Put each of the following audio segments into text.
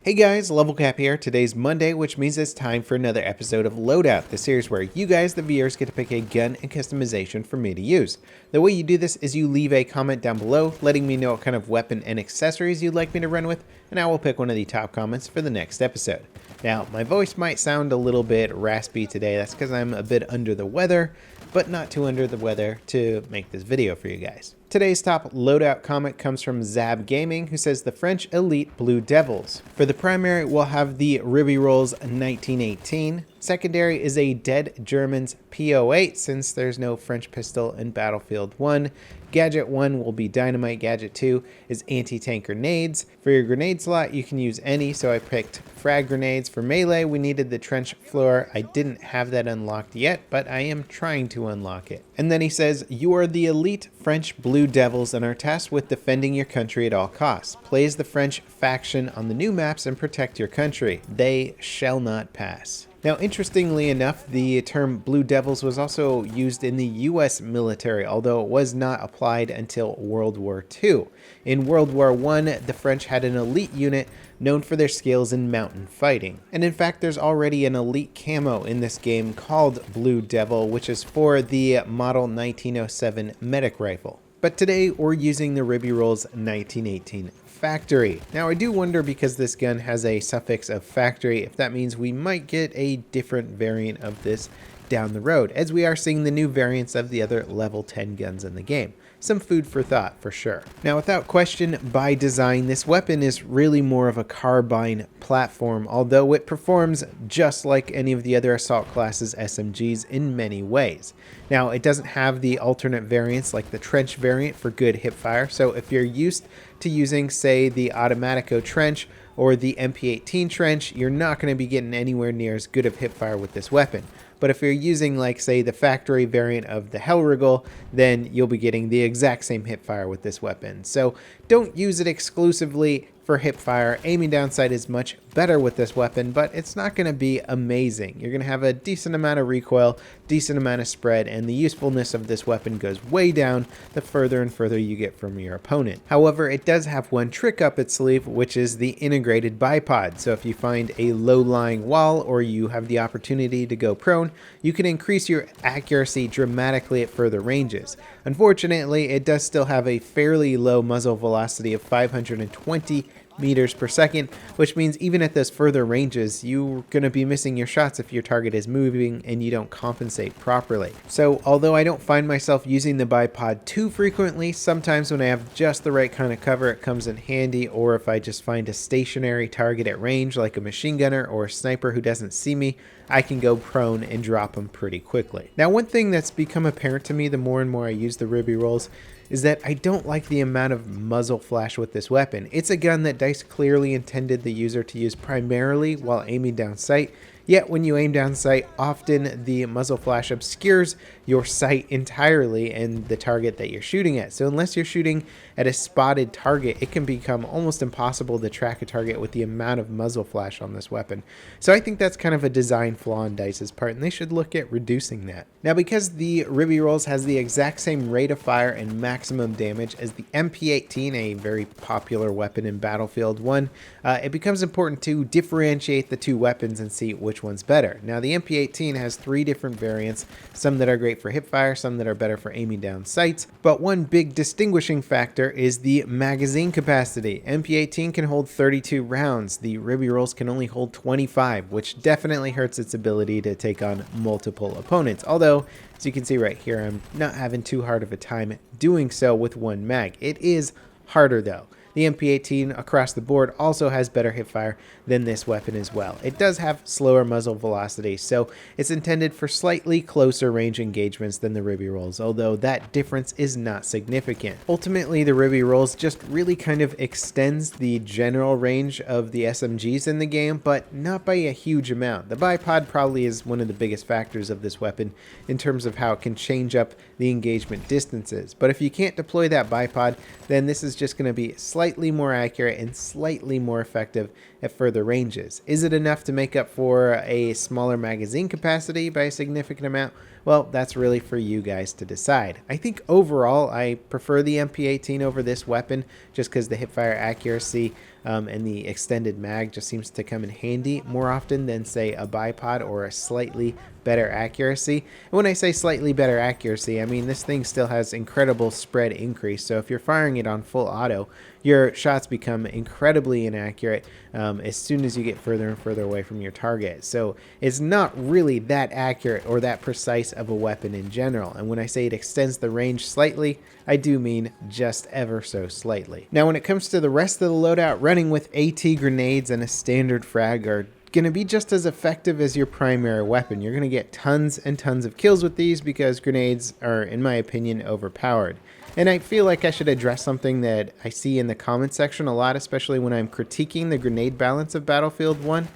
Hey guys, Level Cap here. Today's Monday, which means it's time for another episode of Loadout, the series where you guys, the viewers, get to pick a gun and customization for me to use. The way you do this is you leave a comment down below, letting me know what kind of weapon and accessories you'd like me to run with, and I will pick one of the top comments for the next episode. Now, my voice might sound a little bit raspy today. That's because I'm a bit under the weather, but not too under the weather to make this video for you guys. Today's top loadout comment comes from Zab Gaming, who says the French Elite Blue Devils. For the primary, we'll have the Riberolles 1918. Secondary is a Dead Germans P08, since there's no French pistol in Battlefield 1. Gadget 1 will be Dynamite, Gadget 2 is anti-tank grenades. For your grenade slot, you can use any, so I picked frag grenades. For melee, we needed the trench floor. I didn't have that unlocked yet, but I am trying to unlock it. And then he says, you are the elite French Blue Devils and are tasked with defending your country at all costs. Play as the French faction on the new maps and protect your country. They shall not pass. Now, interestingly enough, the term Blue Devils was also used in the US military, although it was not applied until World War II. In World War I, the French had an elite unit known for their skills in mountain fighting. And in fact, there's already an elite camo in this game called Blue Devil, which is for the Model 1907 medic rifle. But today, we're using the Riberolles 1918 factory. Now, I do wonder, because this gun has a suffix of factory, if that means we might get a different variant of this down the road, as we are seeing the new variants of the other level 10 guns in the game. Some food for thought for sure. Now, without question, by design, this weapon is really more of a carbine platform, although it performs just like any of the other assault classes SMGs in many ways. Now, it doesn't have the alternate variants like the trench variant for good hipfire, so if you're used to using, say, the Automatico trench or the MP18 trench, you're not going to be getting anywhere near as good of hipfire with this weapon. But if you're using, like, say, the factory variant of the Hellriegel, then you'll be getting the exact same hipfire with this weapon. So don't use it exclusively for hipfire. Aiming down sight is much better with this weapon, but it's not going to be amazing. You're going to have a decent amount of recoil, decent amount of spread, and the usefulness of this weapon goes way down the further and further you get from your opponent. However, it does have one trick up its sleeve, which is the integrated bipod. So if you find a low-lying wall or you have the opportunity to go prone, you can increase your accuracy dramatically at further ranges. Unfortunately, it does still have a fairly low muzzle velocity of 520 meters per second, which means even at those further ranges, you're going to be missing your shots if your target is moving and you don't compensate properly. So although I don't find myself using the bipod too frequently, sometimes when I have just the right kind of cover, it comes in handy, or if I just find a stationary target at range like a machine gunner or a sniper who doesn't see me, I can go prone and drop them pretty quickly. Now, one thing that's become apparent to me the more and more I use the Riberolles is that I don't like the amount of muzzle flash with this weapon. It's a gun that DICE clearly intended the user to use primarily while aiming down sight, yet when you aim down sight, often the muzzle flash obscures your sight entirely and the target that you're shooting at. So unless you're shooting at a spotted target, it can become almost impossible to track a target with the amount of muzzle flash on this weapon. So I think that's kind of a design flaw on DICE's part, and they should look at reducing that. Now, because the Riberolles has the exact same rate of fire and maximum damage as the MP18, a very popular weapon in Battlefield 1, it becomes important to differentiate the two weapons and see which one's better. Now, the MP18 has 3 different variants, some that are great for hipfire, some that are better for aiming down sights, but one big distinguishing factor is the magazine capacity. MP18 can hold 32 rounds, the Riberolles can only hold 25, which definitely hurts its ability to take on multiple opponents, although as you can see right here, I'm not having too hard of a time doing so with one mag. It is harder though. The MP18 across the board also has better hipfire than this weapon as well. It does have slower muzzle velocity, so it's intended for slightly closer range engagements than the Riberolles, although that difference is not significant. Ultimately, the Riberolles just really kind of extends the general range of the SMGs in the game, but not by a huge amount. The bipod probably is one of the biggest factors of this weapon in terms of how it can change up the engagement distances. But if you can't deploy that bipod, then this is just going to be slightly more accurate and slightly more effective at further ranges. Is it enough to make up for a smaller magazine capacity by a significant amount? well, that's really for you guys to decide. I think overall I prefer the MP18 over this weapon just because the hipfire accuracy and the extended mag just seems to come in handy more often than, say, a bipod or a slightly better accuracy. And when I say slightly better accuracy, I mean this thing still has incredible spread increase. So if you're firing it on full auto, your shots become incredibly inaccurate as soon as you get further and further away from your target. So it's not really that accurate or that precise of a weapon in general. And when I say it extends the range slightly, I do mean just ever so slightly. Now, when it comes to the rest of the loadout, running with AT grenades and a standard frag are going to be just as effective as your primary weapon. You're going to get tons and tons of kills with these because grenades are, in my opinion, overpowered. And I feel like I should address something that I see in the comment section a lot, especially when I'm critiquing the grenade balance of Battlefield 1.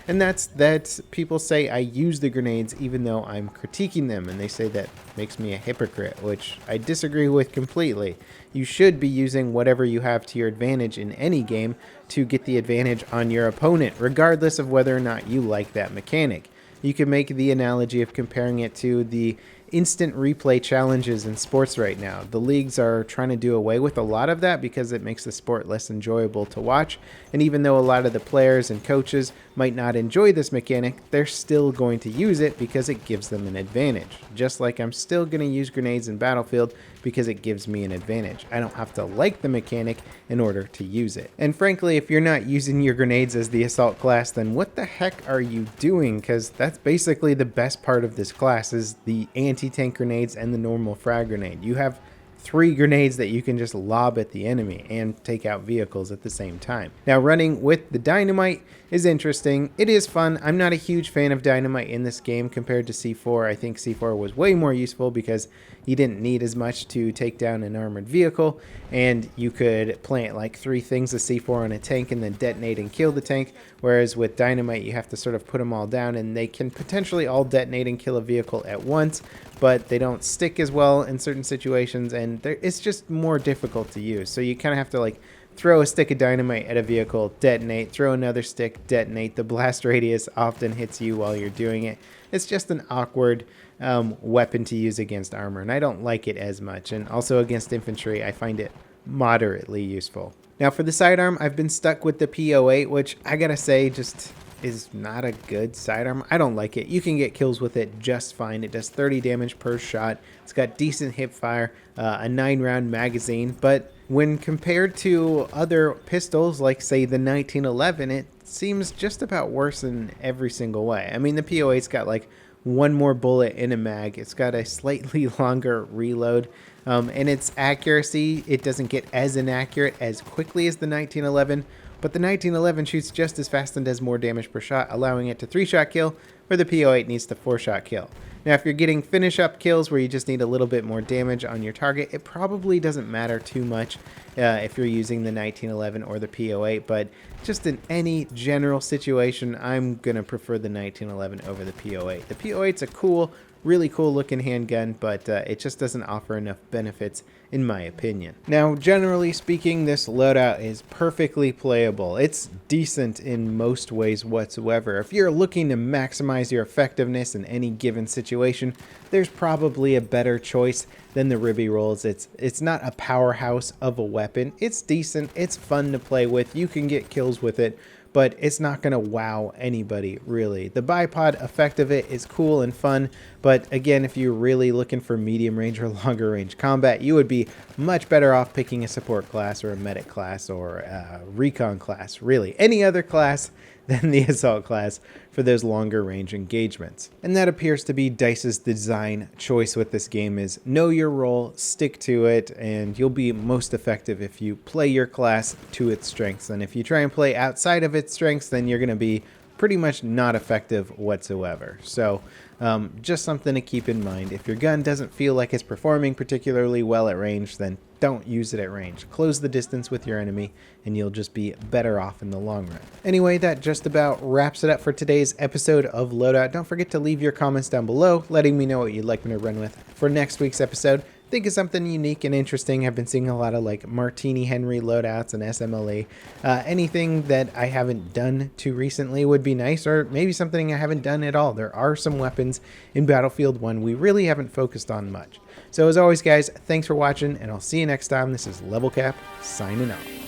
And that's that people say I use the grenades even though I'm critiquing them, and they say that makes me a hypocrite, which I disagree with completely. You should be using whatever you have to your advantage in any game to get the advantage on your opponent, regardless of whether or not you like that mechanic. You can make the analogy of comparing it to the instant replay challenges in sports right now. The leagues are trying to do away with a lot of that because it makes the sport less enjoyable to watch. And even though a lot of the players and coaches might not enjoy this mechanic, they're still going to use it because it gives them an advantage. Just like I'm still going to use grenades in Battlefield because it gives me an advantage. I don't have to like the mechanic in order to use it. And frankly, if you're not using your grenades as the assault class, then what the heck are you doing? Because that's basically the best part of this class is the anti-tank grenades and the normal frag grenade. You have 3 grenades that you can just lob at the enemy and take out vehicles at the same time. Now, running with the Dynamite is interesting. It is fun. I'm not a huge fan of Dynamite in this game compared to C4. I think C4 was way more useful because you didn't need as much to take down an armored vehicle, and you could plant like 3 things of C4 on a tank and then detonate and kill the tank, whereas with Dynamite you have to sort of put them all down, and they can potentially all detonate and kill a vehicle at once, but they don't stick as well in certain situations, and it's just more difficult to use. So you kind of have to like throw a stick of dynamite at a vehicle, detonate, throw another stick, detonate. The blast radius often hits you while you're doing it. It's just an awkward weapon to use against armor, and I don't like it as much. And also against infantry, I find it moderately useful. Now for the sidearm, I've been stuck with the P08, which I gotta say just is not a good sidearm. I don't like it. You can get kills with it just fine. It does 30 damage per shot. It's got decent hip fire, a 9-round magazine, but when compared to other pistols like say the 1911, it seems just about worse in every single way. I mean, the P08's got like 1 more bullet in a mag. It's got a slightly longer reload, and its accuracy, it doesn't get as inaccurate as quickly as the 1911, but the 1911 shoots just as fast and does more damage per shot, allowing it to 3-shot kill, where the P08 needs to 4-shot kill. Now, if you're getting finish-up kills where you just need a little bit more damage on your target, it probably doesn't matter too much if you're using the 1911 or the P08, but just in any general situation, I'm going to prefer the 1911 over the P08. The P08's a cool, really cool looking handgun, but it just doesn't offer enough benefits in my opinion. Now, generally speaking, this loadout is perfectly playable. It's decent in most ways whatsoever. If you're looking to maximize your effectiveness in any given situation, there's probably a better choice than the Riberolles. It's not a powerhouse of a weapon. It's decent. It's fun to play with. You can get kills with it, but it's not going to wow anybody, really. The bipod effect of it is cool and fun, but again, if you're really looking for medium range or longer range combat, you would be much better off picking a support class or a medic class or a recon class, really. Any other class than the assault class for those longer range engagements. And that appears to be DICE's design choice with this game is know your role, stick to it, and you'll be most effective if you play your class to its strengths. And if you try and play outside of its strengths, then you're going to be pretty much not effective whatsoever. So just something to keep in mind. If your gun doesn't feel like it's performing particularly well at range, then don't use it at range. Close the distance with your enemy and you'll just be better off in the long run. Anyway, that just about wraps it up for today's episode of Loadout. Don't forget to leave your comments down below, letting me know what you'd like me to run with for next week's episode. think of something unique and interesting. I've been seeing a lot of like Martini Henry loadouts and SMLE. Anything that I haven't done too recently would be nice, or maybe something I haven't done at all. There are some weapons in Battlefield 1 we really haven't focused on much. So as always, guys, thanks for watching, and I'll see you next time. This is Level Cap, signing off.